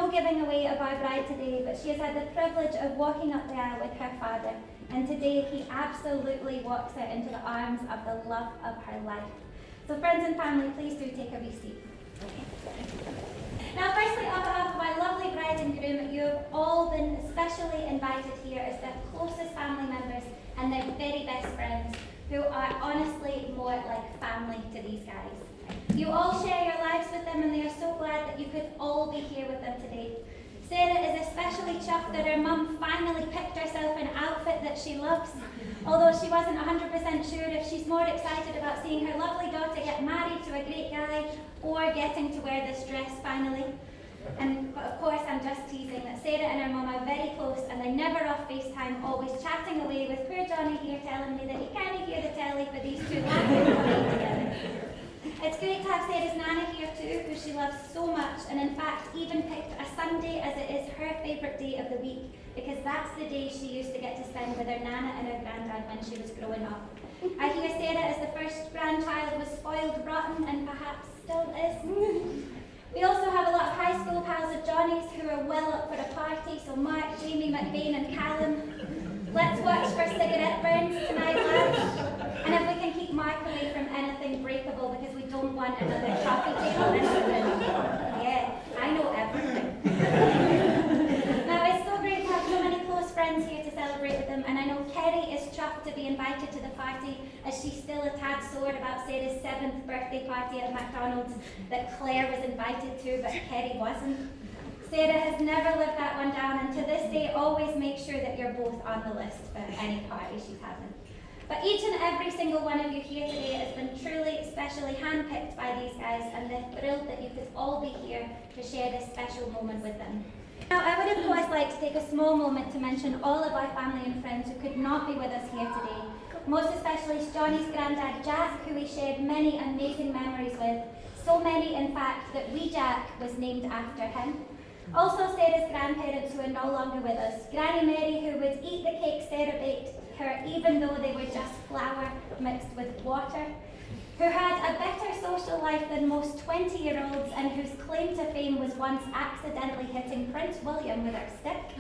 no giving away of our bride today, but she has had the privilege of walking up the aisle with her father, and today he absolutely walks her into the arms of the love of her life. So friends and family, please do take a wee seat. Now firstly, on behalf of my lovely bride and groom, you have all been specially invited here as their closest family members and their very best friends, who are honestly more like family to these guys. You all share your lives with them, and they are so glad that you could all be here with them today. Sarah is especially chuffed that her mum finally picked herself an outfit that she loves, although she wasn't 100% sure if she's more excited about seeing her lovely daughter get married to a great guy or getting to wear this dress finally. But of course, I'm just teasing that Sarah and her mum are very close, and they're never off FaceTime, always chatting away, with poor Jonny here telling me that he can't hear the telly for these two laughing away together. It's great to have Sarah's Nana here too, who she loves so much, and in fact even picked a Sunday as it is her favourite day of the week, because that's the day she used to get to spend with her Nana and her granddad when she was growing up. I hear Sarah, as the first grandchild, was spoiled rotten and perhaps still is. We also have a lot of high school pals of Jonny's who are well up for a party, so Mark, Jamie, McBain and Callum, let's watch for cigarette burns tonight, lads. And if we can keep Mark away from anything breakable, because we don't want another coffee table incident. Yeah, I know everything. Now, it's so great to have so many close friends here to celebrate with them, and I know Kerry is chuffed to be invited to the party, as she's still a tad sore about Sarah's 7th birthday party at McDonald's that Claire was invited to, but Kerry wasn't. Sarah has never lived that one down, and to this day always makes sure that you're both on the list for any party she's having. But each and every single one of you here today has been truly, specially handpicked by these guys, and they're thrilled that you could all be here to share this special moment with them. Now, I would of course like to take a small moment to mention all of our family and friends who could not be with us here today. Most especially Jonny's granddad Jack, who we shared many amazing memories with. So many, in fact, that wee Jack was named after him. Also Sarah's grandparents who are no longer with us. Granny Mary, who would eat the cake Sarah baked her even though they were just flour mixed with water. Who had a better social life than most 20-year-olds and whose claim to fame was once accidentally hitting Prince William with her stick.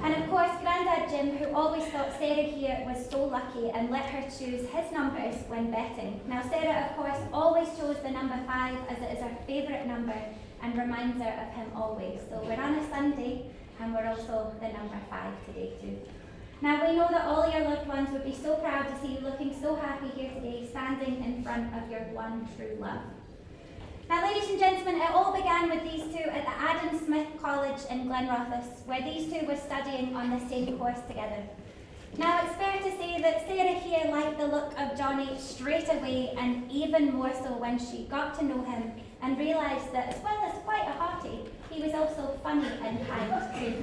And of course Grandad Jim, who always thought Sarah here was so lucky and let her choose his numbers when betting. Now Sarah of course always chose the number 5 as it is her favourite number and reminds her of him always. So we're on a Sunday and we're also the number 5 today too. Now we know that all your loved ones would be so proud to see you looking so happy here today, standing in front of your one true love. Now ladies and gentlemen, it all began with these two at the Adam Smith College in Glenrothes, where these two were studying on the same course together. Now it's fair to say that Sarah here liked the look of Jonny straight away, and even more so when she got to know him and realised that as well as quite a hottie, he was also funny and kind too.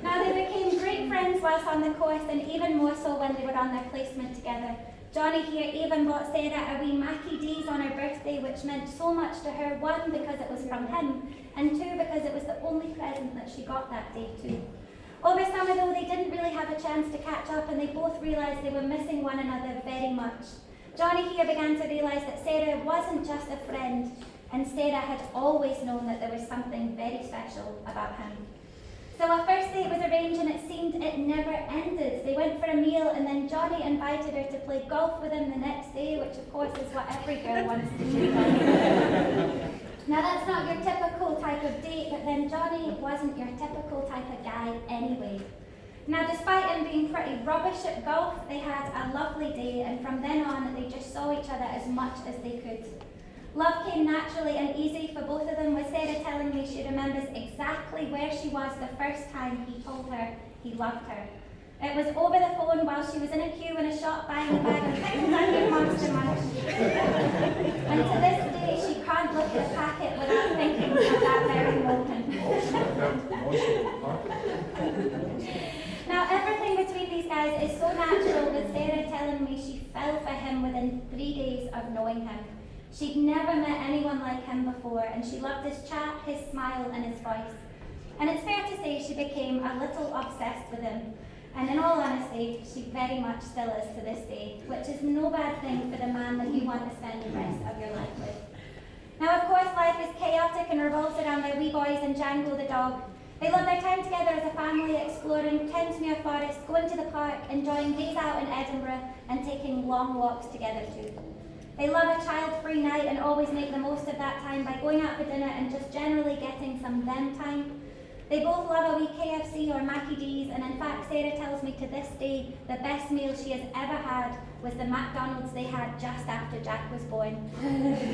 Now they became great friends whilst on the course, and even more so when they were on their placement together. Jonny here even bought Sarah a wee Mackie D's on her birthday, which meant so much to her, one, because it was from him, and two, because it was the only present that she got that day too. Over summer though, they didn't really have a chance to catch up, and they both realised they were missing one another very much. Jonny here began to realise that Sarah wasn't just a friend, and Sarah had always known that there was something very special about him. So a first date was arranged, and it seemed it never ended. They went for a meal, and then Jonny invited her to play golf with him the next day, which of course is what every girl wants to do. Now that's not your typical type of date, but then Jonny wasn't your typical type of guy anyway. Now despite him being pretty rubbish at golf, they had a lovely day, and from then on they just saw each other as much as they could. Love came naturally and easy for both of them, with Sarah telling me she remembers exactly where she was the first time he told her he loved her. It was over the phone while she was in a queue in a shop buying a bag of Pickled Onion Monster Munch. And to this day she can't look at a packet without thinking of that very moment. Now everything between these guys is so natural, with Sarah telling me she fell for him within 3 days of knowing him. She'd never met anyone like him before, and she loved his chat, his smile and his voice. And it's fair to say she became a little obsessed with him. And in all honesty, she very much still is to this day, which is no bad thing for the man that you want to spend the rest of your life with. Now, of course, life is chaotic and revolves around their wee boys and Django the dog. They love their time together as a family, exploring Kensmere Forest, going to the park, enjoying days out in Edinburgh, and taking long walks together too. They love a child-free night and always make the most of that time by going out for dinner and just generally getting some them time. They both love a wee KFC or Mackie D's, and in fact Sarah tells me to this day the best meal she has ever had was the McDonald's they had just after Jack was born.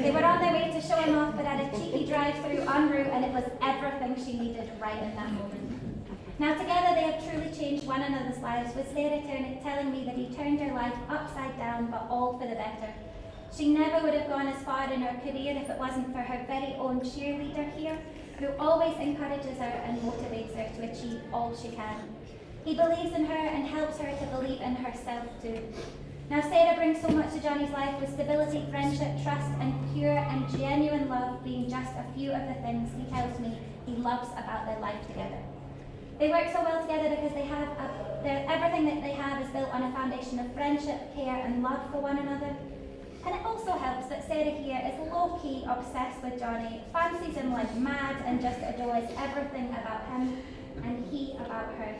They were on their way to show him off but had a cheeky drive-through en route, and it was everything she needed right in that moment. Now together they have truly changed one another's lives, with Sarah telling me that he turned her life upside down but all for the better. She never would have gone as far in her career if it wasn't for her very own cheerleader here, who always encourages her and motivates her to achieve all she can. He believes in her and helps her to believe in herself too. Now Sarah brings so much to Jonny's life, with stability, friendship, trust and pure and genuine love being just a few of the things he tells me he loves about their life together. They work so well together because everything that they have is built on a foundation of friendship, care and love for one another. And it also helps that Sarah here is low-key obsessed with Jonny, fancies him like mad and just adores everything about him and he about her.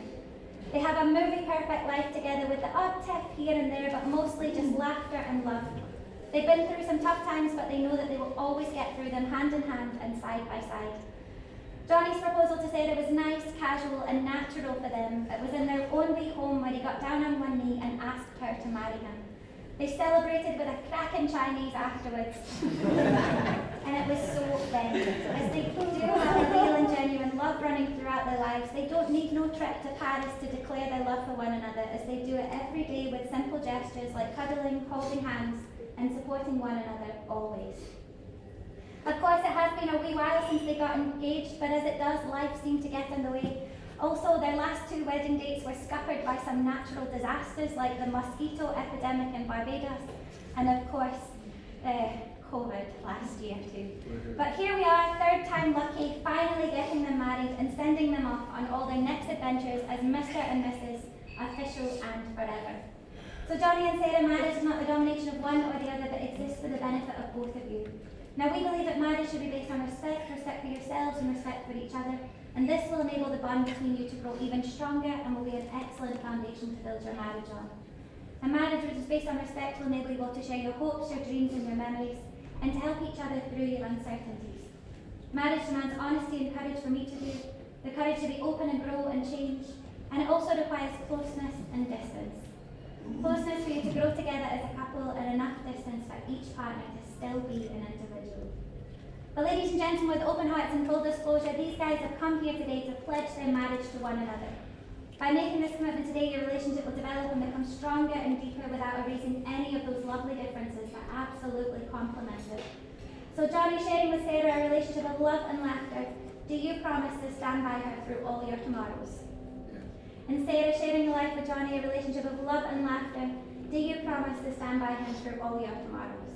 They have a movie-perfect life together with the odd tiff here and there, but mostly just laughter and love. They've been through some tough times, but they know that they will always get through them hand in hand and side by side. Jonny's proposal to Sarah was nice, casual and natural for them. It was in their own wee home where he got down on one knee and asked her to marry him. They celebrated with a cracking Chinese afterwards. And it was so them. As they do have a real and genuine love running throughout their lives, they don't need no trip to Paris to declare their love for one another, as they do it every day with simple gestures like cuddling, holding hands, and supporting one another always. Of course, it has been a wee while since they got engaged, but as it does, life seemed to get in the way. Also, their last two wedding dates were scuppered by some natural disasters like the mosquito epidemic in Barbados and of course COVID last year too. But here we are, third time lucky, finally getting them married and sending them off on all their next adventures as Mr. and Mrs. official and forever. So Jonny and Sarah, marriage is not the domination of one or the other, but exists for the benefit of both of you. Now we believe that marriage should be based on respect for yourselves and respect for each other. And this will enable the bond between you to grow even stronger and will be an excellent foundation to build your marriage on. A marriage which is based on respect will enable you both to share your hopes, your dreams and your memories, and to help each other through your uncertainties. Marriage demands honesty and courage from each of you, the courage to be open and grow and change, and it also requires closeness and distance. Closeness for you to grow together as a couple, and enough distance for each partner to still be an individual. But ladies and gentlemen, with open hearts and full disclosure, these guys have come here today to pledge their marriage to one another. By making this commitment today, your relationship will develop and become stronger and deeper without erasing any of those lovely differences that absolutely complement it. So Jonny, sharing with Sarah a relationship of love and laughter, do you promise to stand by her through all your tomorrows? Yeah. And Sarah, sharing the life with Jonny, a relationship of love and laughter, do you promise to stand by him through all your tomorrows?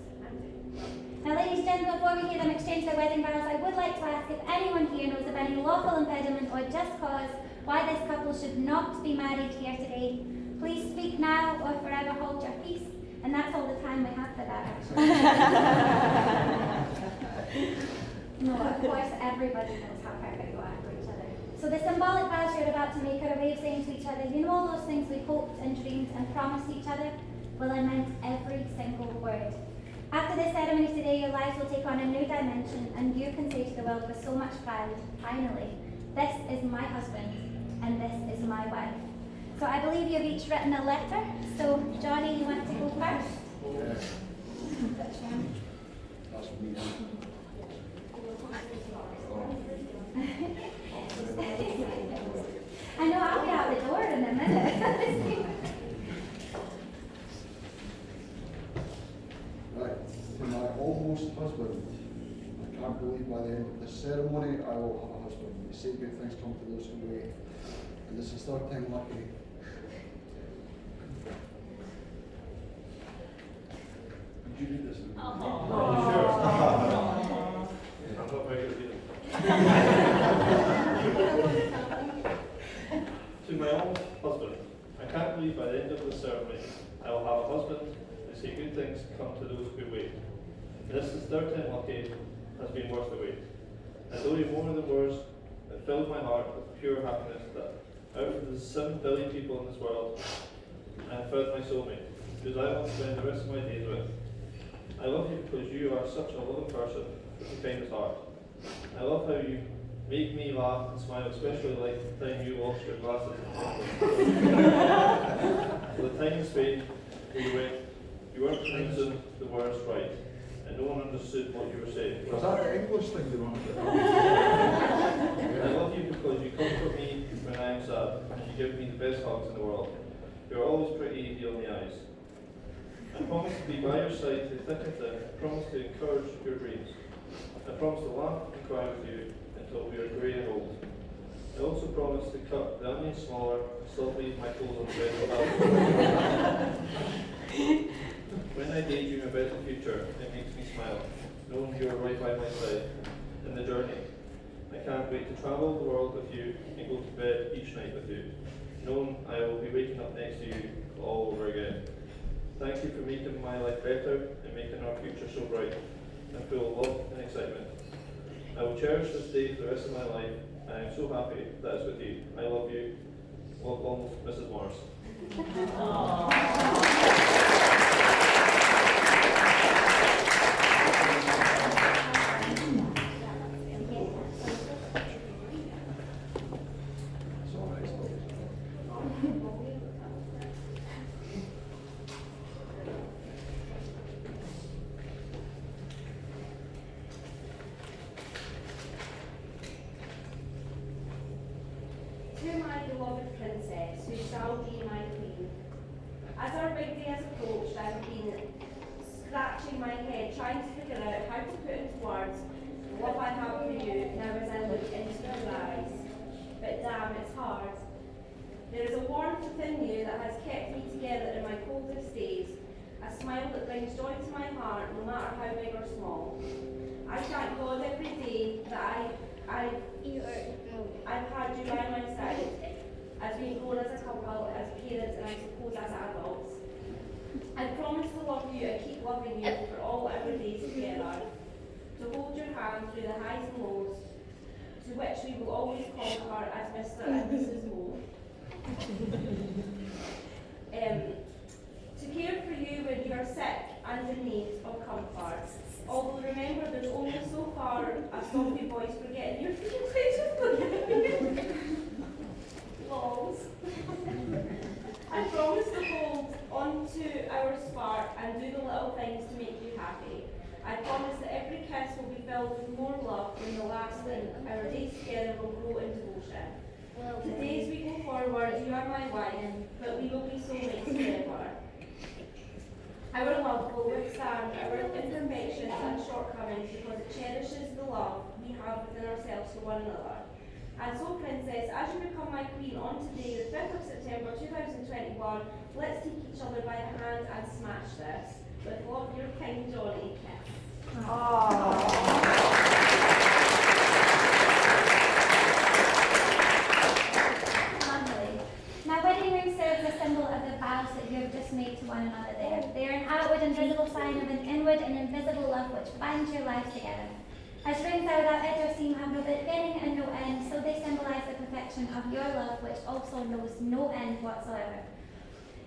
Now, ladies and gentlemen, before we hear them exchange their wedding vows, I would like to ask if anyone here knows of any lawful impediment or just cause why this couple should not be married here today. Please speak now or forever hold your peace. And that's all the time we have for that, actually. No, of course, everybody knows how perfect you are for each other. So the symbolic vows you're about to make are a way of saying to each other, you know, all those things we hoped and dreamed and promised each other? Well, I meant every single word. After this ceremony today, your lives will take on a new dimension, and you can say to the world with so much pride, finally, this is my husband, and this is my wife. So I believe you've each written a letter, so Jonny, you want to go first? Yes. I know, I'll be out the door in a minute. Right, to my almost husband, I can't believe by the end of the ceremony I will have a husband. They say good things come to those who wait. And this is third time lucky. Did you read this? Are you sure? I'm not very good at it. To my own husband, I come to those who wait. This is 13 lucky has been worth the wait. And though you more than words, it filled my heart with pure happiness that out of the 7 billion people in this world, I have found my soulmate, whose I want to spend the rest of my days with. I love you because you are such a loving person with the kindest heart. I love how you make me laugh and smile, especially like the time you washed your glasses in the time in Spain where you went, you weren't pronouncing the words right, and no one understood what you were saying. Was that an English thing you wanted to do? I love you because you comfort me when I am sad, and you give me the best hugs in the world. You are always pretty easy on the eyes. I promise to be by your side through thick and thin. I promise to encourage your dreams. I promise to laugh and cry with you until we are grey and old. I also promise to cut the onion smaller and still leave my clothes on the bed without. When I daydream about the future, it makes me smile, knowing you are right by my side in the journey. I can't wait to travel the world with you and go to bed each night with you, knowing I will be waking up next to you all over again. Thank you for making my life better and making our future so bright and full of love and excitement. I will cherish this day for the rest of my life, and I am so happy that it's with you. I love you. Love almost Mrs. Morris. To my beloved princess, who shall be my queen. As our big day has approached, I've been scratching my head, trying to figure out how to put into words what I have for you now as I look into your eyes. But damn, it's hard. There is a warmth within you that has kept me together in my coldest days, a smile that brings joy to my heart no matter how big or small. I thank God every day that I've had you by my side, as we've grown as a couple, as parents, and I suppose as adults. I promise to love you and keep loving you for all our days together, to hold your hand through the highs and lows, to which we will always conquer as Mr. and Mrs. Moore. To care for you when you are sick and in need of comfort. Although remember, there's only so far a softly voice for getting your feelings lols. I promise to hold on to our spark and do the little things to make you happy. I promise that every kiss will be filled with more love than the last, and our days together will grow in devotion. The days we go forward, you are my wife, but we will be soulmates forever. Our love will withstand our imperfections and shortcomings because it cherishes the love we have within ourselves for one another. And so, Princess, as you become my queen on today, the 5th of September 2021, let's take each other by the hand and smash this. With love, your kind Jonny. Kiss. Lovely. Now, wedding ring serves a symbol of the vows that you have just made to one another there. They are an outward and visible sign of an inward and invisible love which binds your lives together. As rings are without edge or seam have no beginning and no end, so they symbolize the perfection of your love which also knows no end whatsoever.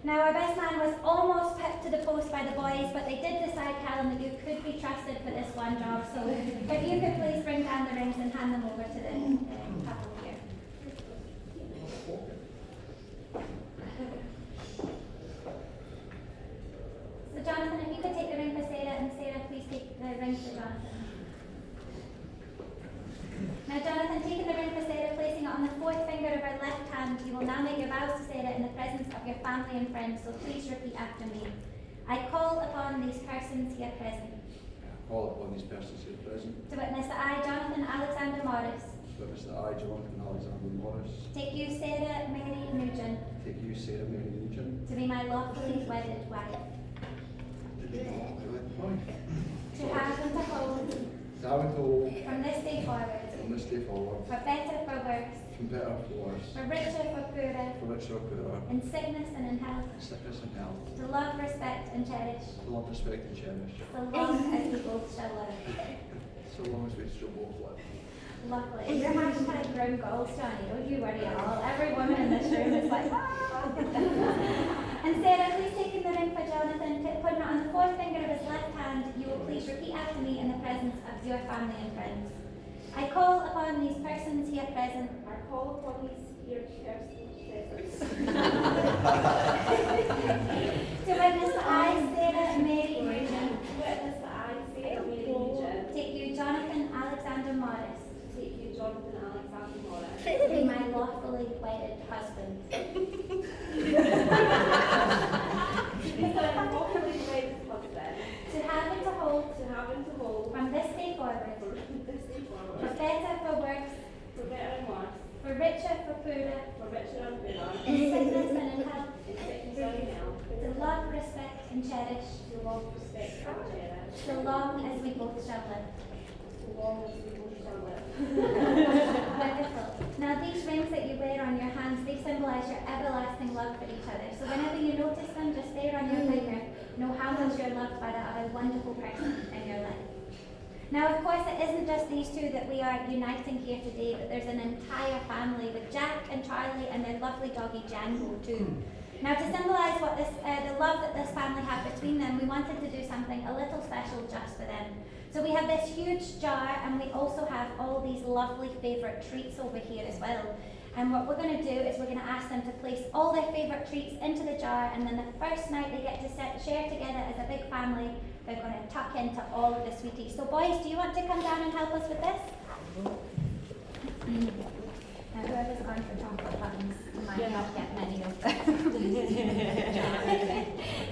Now, our best man was almost pipped to the post by the boys, but they did decide, Callum, that you could be trusted for this one job, so if you could please bring down the rings and hand them over to the couple here. So Jonathan, if you could take the ring for Sarah, and Sarah, please take the ring for Jonathan. Now Jonathan, taking the ring for Sarah, placing it on the 4th finger of her left hand, you will now make your vows to Sarah in the presence of your family and friends, so please repeat after me. I call upon these persons here present. Call upon these persons here present. To witness that I, Jonathan Alexander Morris, Witness that I, Jonathan Alexander Morris, take you, Sarah Mary Nugent, take you, Sarah Mary Nugent, to be my lawfully wedded wife, to be my wife, to have and to hold to having to hold from this day forward, from this day forward, for better, for worse, from better to worse, for richer, for poorer, for richer or poorer, in sickness and in health, in sickness and health, to love, respect and cherish, to love, respect and cherish, so long as we both shall live. so long as we shall both live. Lovely. Your hashtag grown goals, Johnny, don't you worry at all. Every woman in this room is like, ah. And Sarah, please take in the ring for Jonathan, putting it on the fourth finger of his left hand. You will please repeat after me in the presence of your family and friends. I call upon these persons here present. I call upon these here persons present. To witness that I, Sarah Mary Nugent, Witness that I, Sarah Mary Nugent, take you, Jonathan Alexander Morris, take you, Jonathan Alexander Morris, to be my lawfully wedded husband. my lawfully wedded husband, To have and to hold, from this day forward, for better, for worse, for better and worse, for richer, for poorer, for richer and poorer, in sickness and in health, in sickness and in health, to love, respect and cherish, to love, respect and cherish, so long as we both shall live. so long as we both shall live. Wonderful. Now these rings that you wear on your hands, they symbolise your everlasting love for each other. So whenever you notice them, just stare on your finger. Know how much you're loved by that other wonderful person in your life. Now, of course, it isn't just these two that we are uniting here today, but there's an entire family with Jack and Charlie and their lovely doggy Django too. Now, to symbolise what this, the love that this family have between them, we wanted to do something a little special just for them. So we have this huge jar, and we also have all these lovely favourite treats over here as well. And what we're going to do is we're going to ask them to place all their favourite treats into the jar, and then the first night they get to share together as a big family, they're going to tuck into all of the sweeties. So boys, do you want to come down and help us with this? Now whoever's gone for chocolate buttons might not get many of them.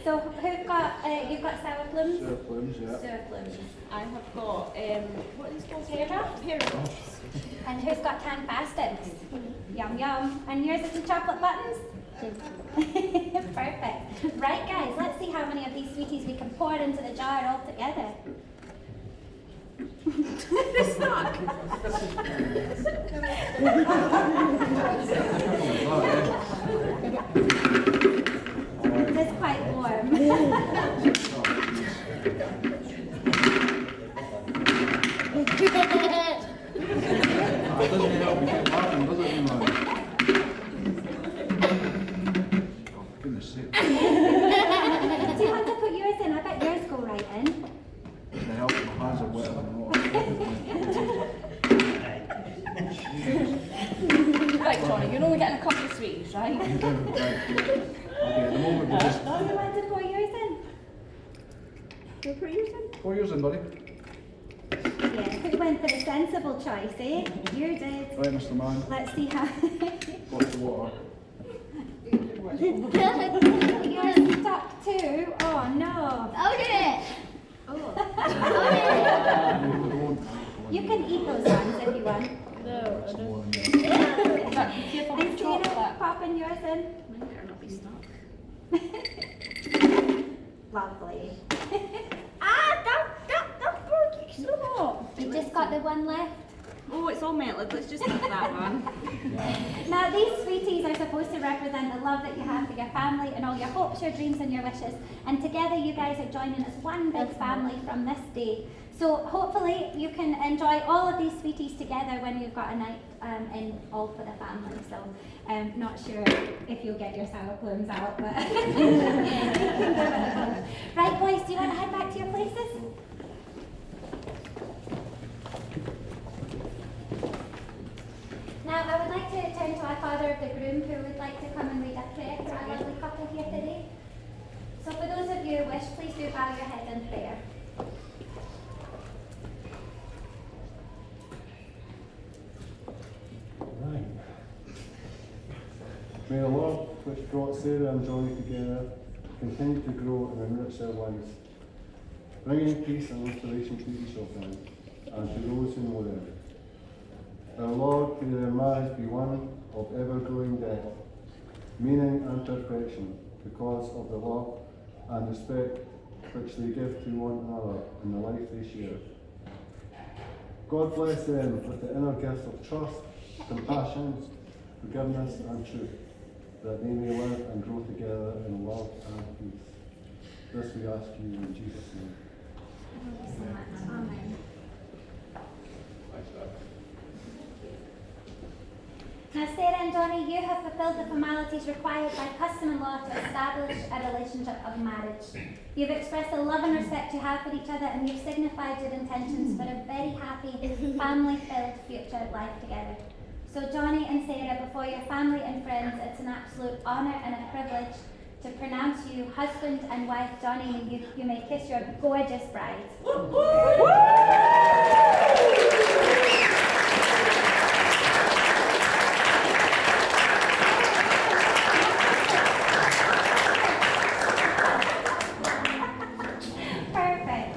So who've got, you've got sour plums? Sour plums, yeah. Sour plums. I have got, what are these called? Pear. And who's got tan bastards? Yum yum. And yours is the chocolate buttons? Perfect. Right guys, let's see how many of these sweeties we can pour into the jar all together. It's stuck. It is quite warm. It doesn't help me get laughing, does it, you know? Oh, for goodness sake. Do you want to put yours in? I bet yours go right in. Doesn't help, my hands are wetter than water. Right, Johnny, you're only getting a couple of sweets, right? Right. Okay, at the moment we just... Do you want to pour yours in? You put yours in? Pour yours in, buddy. Yeah, who went for the sensible choice, eh? You did. Right, Mr. Man. Let's see how... Lots of water. Yours stuck too? Oh no. You can eat those ones if you want. No, I Some don't. more in there. In fact, be careful And with Sarah, chocolate. popping yours in. Mine better not be stuck. Lovely. That broke it. Stop. You just got the one left. Oh, it's all melted. Let's just eat that one. Now these sweeties are supposed to represent the love that you have for your family and all your hopes, your dreams and your wishes. And together you guys are joining as one big family from this day. So hopefully you can enjoy all of these sweeties together when you've got a night in all for the family. So not sure if you'll get your sour plums out, but right boys, do you want to head back to your places? Now, I would like to turn to our father of the groom who would like to come and read a prayer for our lovely couple here today. So for those of you who wish, please do bow your head in prayer. Right. May the love which brought Sarah and Johnny together continue to grow and enrich their lives, bringing peace and restoration to each of them and to those who know them. Our Lord, may their marriage be one of ever-growing depth, meaning and perfection, because of the love and respect which they give to one another in the life they share. God bless them with the inner gifts of trust, compassion, forgiveness and truth, that they may live and grow together in love and peace. This we ask you in Jesus' name. Thank you so much. Amen. Now, Sarah and Jonny, you have fulfilled the formalities required by custom and law to establish a relationship of marriage. You've expressed the love and respect you have for each other, and you've signified your intentions for a very happy, family-filled future life together. So, Jonny and Sarah, before your family and friends, it's an absolute honour and a privilege to pronounce you husband and wife. Jonny, you may kiss your gorgeous bride. Perfect.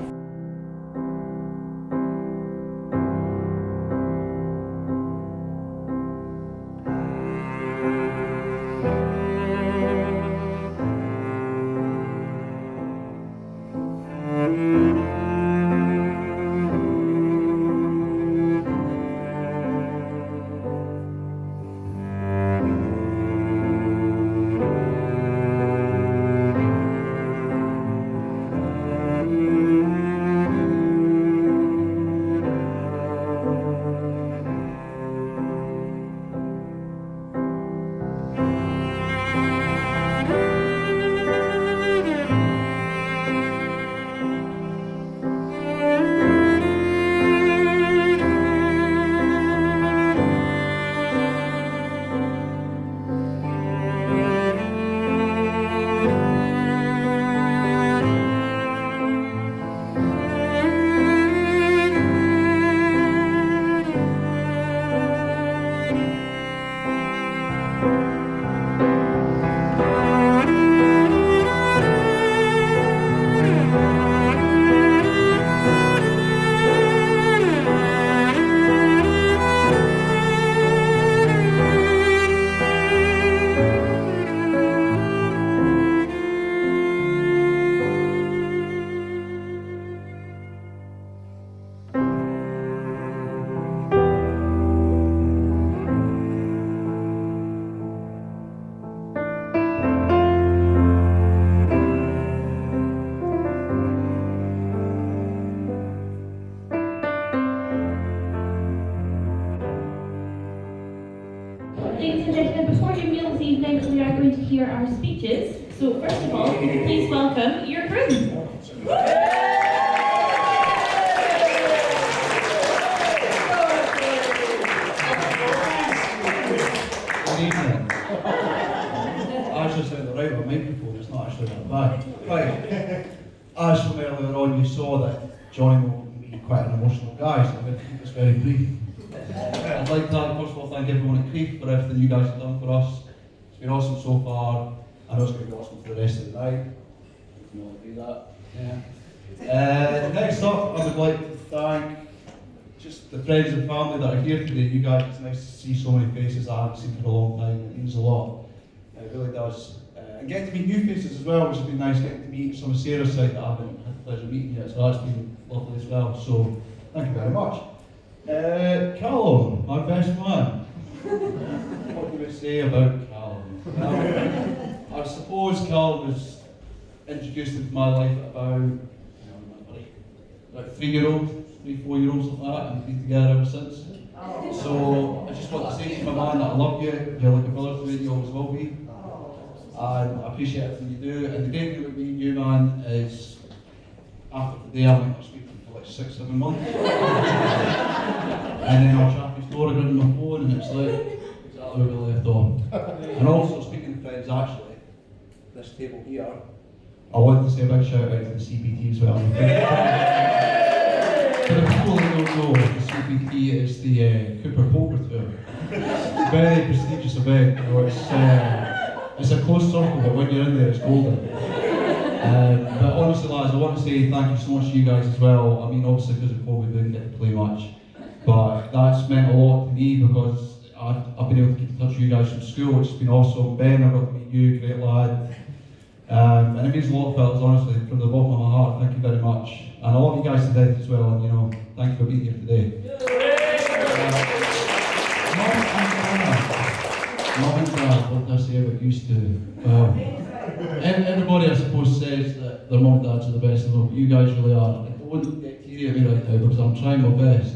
Ladies and gentlemen, before your meal this evening, we are going to hear our speeches. So first of all, please welcome your groom. Good evening. I actually said the right on the microphone, it's not actually that bad. Right. As from earlier on, you saw that Jonny will be quite an emotional guy, so I'm going to keep this very brief. I'd like to, first of all, thank everyone at Creek for everything you guys have done for us. It's been awesome so far. I know it's going to be awesome for the rest of the night. You can all agree that. Yeah. Next up, I would like to thank just the friends and family that are here today. You guys, it's nice to see so many faces I haven't seen for a long time. It means a lot. It really does. And getting to meet new faces as well, which has been nice. Getting to meet some of Sarah's side that I haven't had the pleasure of meeting yet, so that's been lovely as well. So, thank you very much. Callum, my best man. What can we say about Callum? I suppose Callum was introduced into my life about 3 year old, 4 year old, something like that, and we've been together ever since. So I just want to say to my man that I love you, you're like a brother to me, you always will be. And I appreciate everything you do. And the great thing with me and you, man, is after today I might not speak to you for like 6-7 months. And then I'll chat my story on my phone and it's like exactly where we left off. And also, speaking of friends, actually, this table here, I want to say a big shout out to the CPT as well. For the people that don't know, the CPT is the Cooper Poker Tour. It's a very prestigious event. You know, it's a close circle, but when you're in there, it's golden. But honestly, lads, I want to say thank you so much to you guys as well. I mean, obviously because of COVID, we didn't get to play much, but that's meant a lot to me because I've been able to keep in touch with you guys from school, which has been awesome. Ben, I got to meet you, great lad. And it means a lot, fellas, honestly, from the bottom of my heart. Thank you very much. And I love you guys to death as well, and you know, thank you for being here today. say what you used to. Everybody, I suppose, says that their mum and dads are the best in the world, but you guys really are. I wouldn't get teary at me right now because I'm trying my best.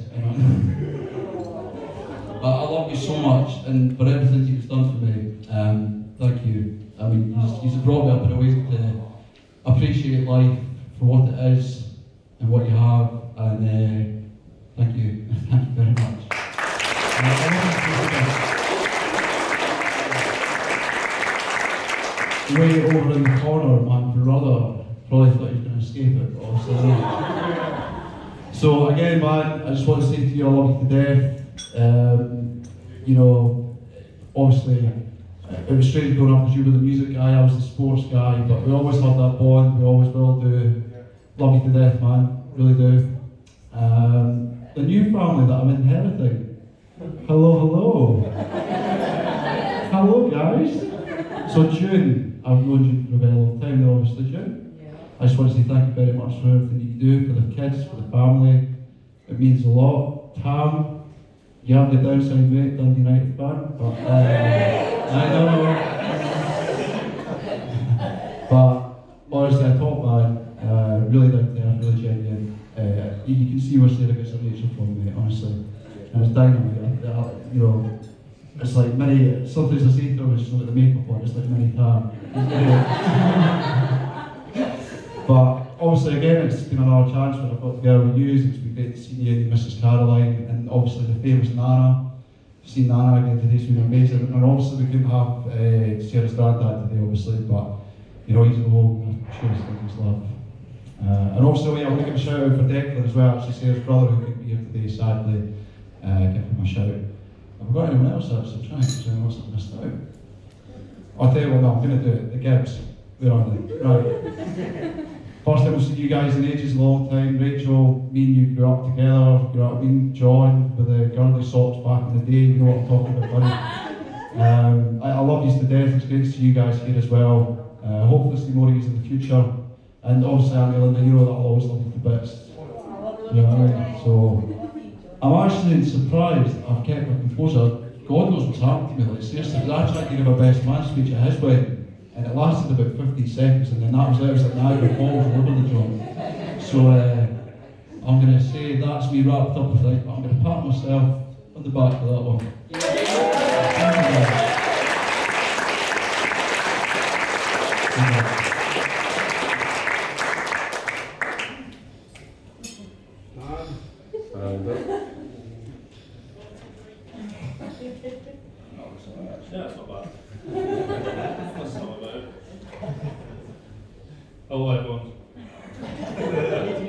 But I love you so much, and for everything you've done for me. Thank you. I mean, you've brought me up in a way to appreciate life for what it is and what you have, and thank you. Thank you very much. Way over in the corner, my brother probably thought he was going to escape it, but obviously not. So again, man, I just want to say to you, I love you to death. You know, obviously, it was strange growing up because you were the music guy, I was the sports guy, but we always had that bond, we always will do. Love you to death, man, really do. The new family that I'm inheriting. Hello. Hello, guys. So June, I've known you for a very long time, obviously, June. I just want to say thank you very much for everything you do, for the kids, for the family. It means a lot. Tam, you have the downside mate, Dundee United fan, but I don't know. But honestly, a top man, really down there, really genuine. You can see where Sarah gets her nature from, mate, honestly. And it's dynamite, you know. It's like many, sometimes I say to her, she's got the makeup on, it's like many Tam. But obviously again, it's been another chance when I've got the girl we use. It's been great to see you and Mrs. Caroline, and obviously the famous Nana. Seeing Nana again today's been amazing. And obviously we couldn't have Sarah's granddad today, obviously, but you know, he's at home, I'm sure he's thinking his love. And also, yeah, I want to give a shout out for Declan as well, actually Sarah's brother who couldn't be here today, sadly. Give him a shout. Have I got anyone else actually? I'm trying to see anyone else I've missed out. I'll tell you what, no, I'm going to do it. The Gibbs. Where are they? Right. First time I've seen you guys in ages, a long time. Rachel, me and you grew up together. You know what I mean? John, with the girly socks back in the day, you know what I'm talking about, buddy. I love you to death. It's great to see you guys here as well. Hopefully see more of you in the future. And obviously, Annie Linda, you know that I'll always love you to bits. You know what I mean? So, I'm actually surprised I've kept my composure. God knows what's happened to me, like seriously, because I tried to give a best man speech at his wedding, and it lasted about 15 seconds, and then that was it. It was like Niagara Falls all over the joint. So I'm going to say that's me wrapped up, I think, but I'm going to pat myself on the back for that one. Yeah, that's not bad. That's not bad. Hello, everyone.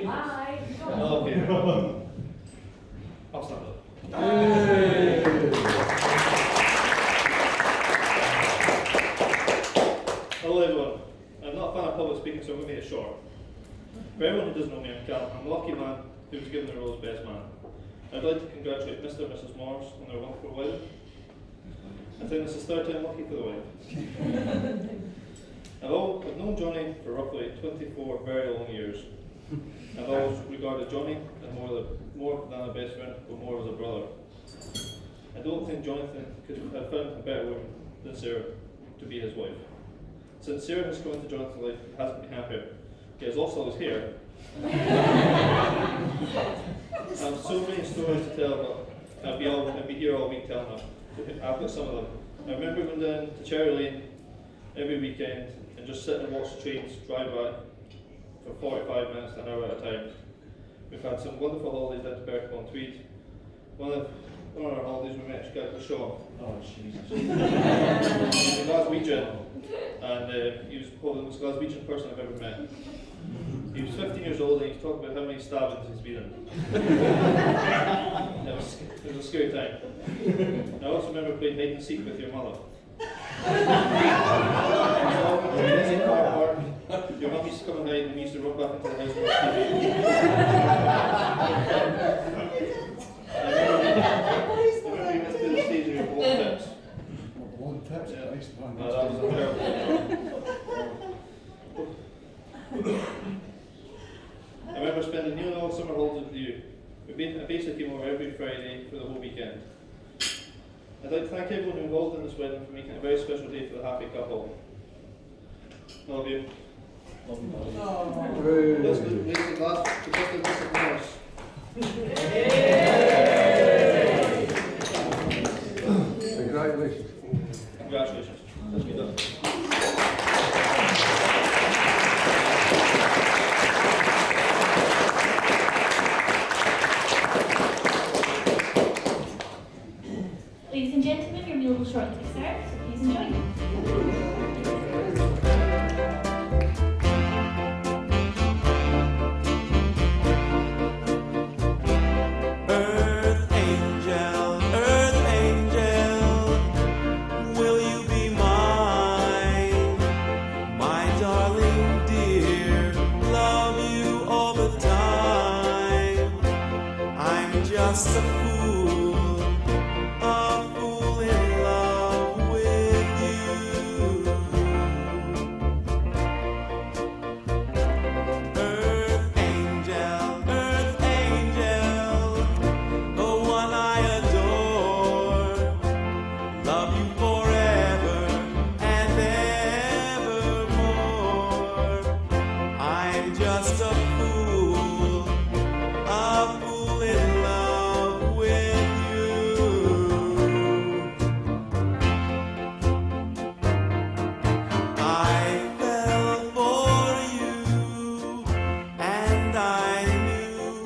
Hi. Oh, okay. I'll stand up. Hello, everyone. I'm not a fan of public speaking, so I'm going to make it short. For everyone who doesn't know me, I'm Cal. I'm a lucky man who was given the role as best man. I'd like to congratulate Mr. and Mrs. Morris on their wonderful wedding. I think this is third time lucky for the wedding. I've known Jonny for roughly 24 very long years. I've always regarded Jonny as more than a best friend, but more as a brother. I don't think Jonathan could have found a better woman than Sarah to be his wife. Since Sarah has come into Jonathan's life and hasn't been happier, he has lost all his hair. I have so many stories to tell, but I'll be here all week telling them. I've got some of them. I remember going down to Cherry Lane every weekend and just sitting and watch the trains drive by for 45 minutes to an hour at a time. We've had some wonderful holidays down to Berkman on Tweed. One of our holidays we met a guy called Sean. Oh Jesus. He's a Glaswegian, and he was probably the most Glaswegian person I've ever met. He was 15 years old and he talked about how many stabbings he's been in. It was a scary time. I also remember playing hide and seek with your mother. Your mum used to come and hide and we used to run back into the house and watch TV. I remember we went to the stage and we were blowing tips. Blowing tips? Yeah. Christ, man. That was a terrible. I remember spending nearly all summer holidays with you. I basically came over every Friday for the whole weekend. I'd like to thank everyone involved in this wedding for making it a very special day for the happy couple. Love you. Let's raise the glass to Mr. Mrs. Morris. Congratulations. Congratulations. Let's be done. Ladies and gentlemen, your meal will shortly be served, so please enjoy. Earth angel, will you be mine? My darling dear, love you all the time. I'm just a fool in love with you. Earth angel, the one I adore. Love you forever and evermore. I'm just a fool in love with you. I fell for you, and I knew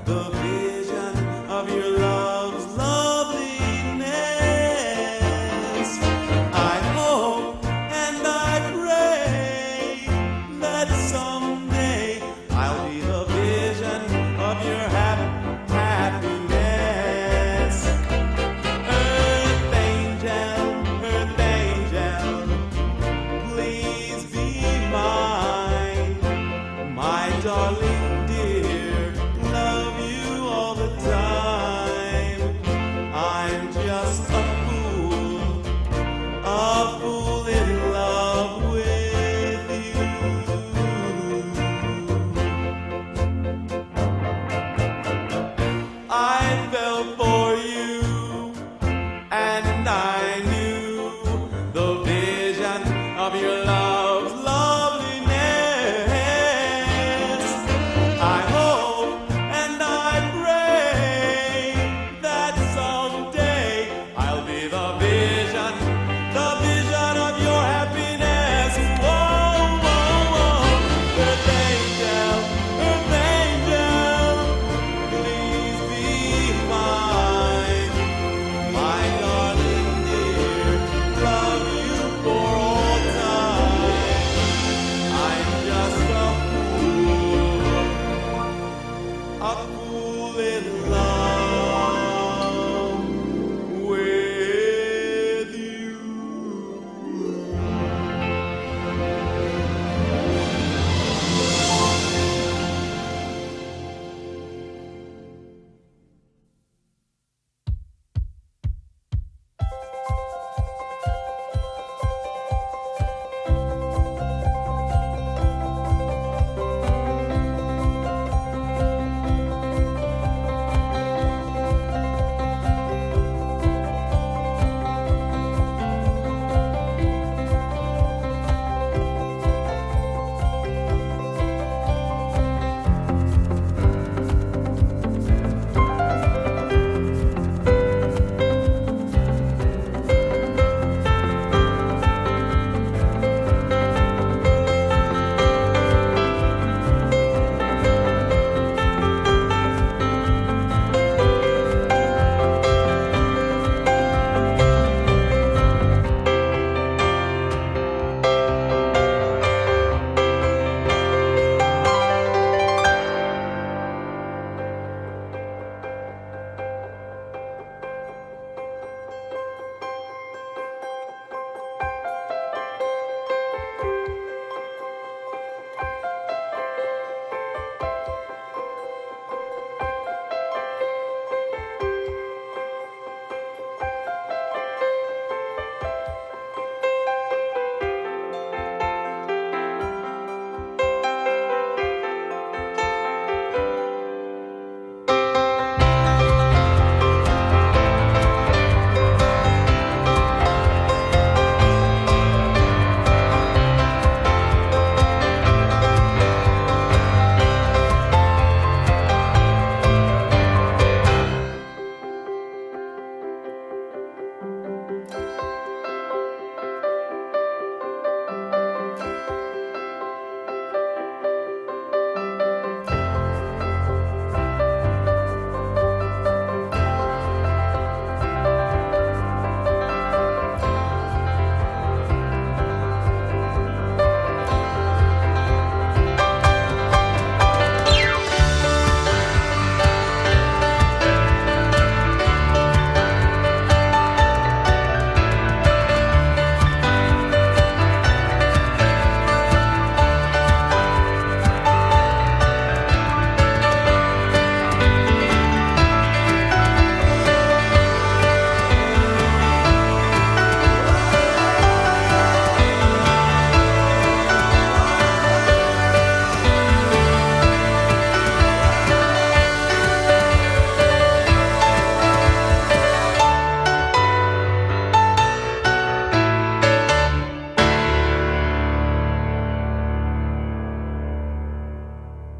the vision of your love's loveliness. I hope and I pray that someday I'll be the vision of your happiness. Earth angel, please be mine. My darling dear, love you all the time. I'm just a fool in love with you. I fell for